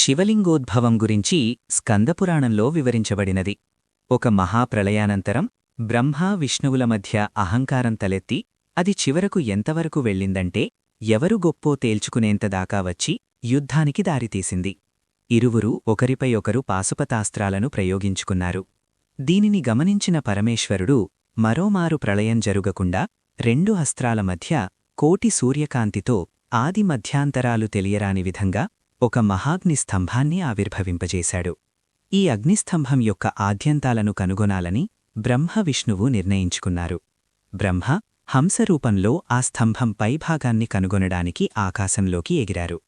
శివలింగోద్భవం గురించి స్కందపురాణంలో వివరించబడినది. ఒక మహాప్రళయానంతరం బ్రహ్మ విష్ణువుల మధ్య అహంకారం తలెత్తి అది చివరకు ఎంతవరకు వెళ్ళిందంటే ఎవరు గొప్పో తేల్చుకునేంతదాకా వచ్చి యుద్ధానికి దారితీసింది. ఇరువురు ఒకరిపై ఒకరు పాశుపతాస్త్రాలను ప్రయోగించుకున్నారు. దీనిని గమనించిన పరమేశ్వరుడు మరోమారు ప్రళయం జరుగకుండా రెండు అస్త్రాల మధ్య కోటి సూర్యకాంతితో ఆది మధ్యాంతరాలు తెలియరాని విధంగా ఒక మహాగ్నిస్తంభాన్ని ఆవిర్భవింపజేశాడు. ఈ అగ్నిస్తంభం యొక్క ఆద్యంతాలను కనుగొనాలని బ్రహ్మ విష్ణువు నిర్ణయించుకున్నారు. బ్రహ్మ హంసరూపంలో ఆ స్తంభం పైభాగాన్ని కనుగొనడానికి ఆకాశంలోకి ఎగిరారు.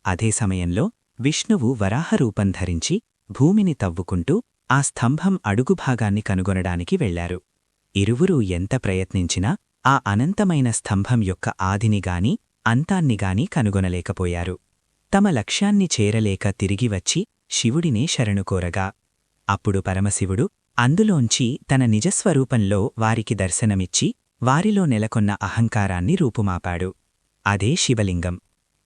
అదే సమయంలో విష్ణువు వరాహరూపం ధరించి భూమిని తవ్వుకుంటూ ఆ స్తంభం అడుగుభాగాన్ని కనుగొనడానికి వెళ్లారు. ఇరువురూ ఎంత ప్రయత్నించినా ఆ అనంతమైన స్తంభం యొక్క ఆదినిగాని అంతాన్నిగాని కనుగొనలేకపోయారు. తమ లక్ష్యాన్ని చేరలేక తిరిగివచ్చి శివుడినే శరణుకోరగా అప్పుడు పరమశివుడు అందులోంచి తన నిజస్వరూపంలో వారికి దర్శనమిచ్చి వారిలో నెలకొన్న అహంకారాన్ని రూపుమాపాడు. అదే శివలింగం.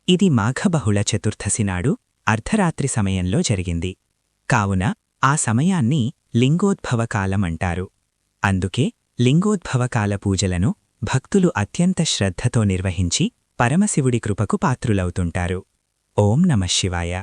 ఇది మాఘబహుళ చతుర్థశినాడు అర్ధరాత్రి సమయంలో జరిగింది. కావున ఆ సమయాన్ని లింగోద్భవకాలమంటారు. అందుకే లింగోద్భవకాల పూజలను భక్తులు అత్యంత శ్రద్ధతో నిర్వహించి పరమశివుడి కృపకు పాత్రులవుతుంటారు. ఓం నమః శివాయ.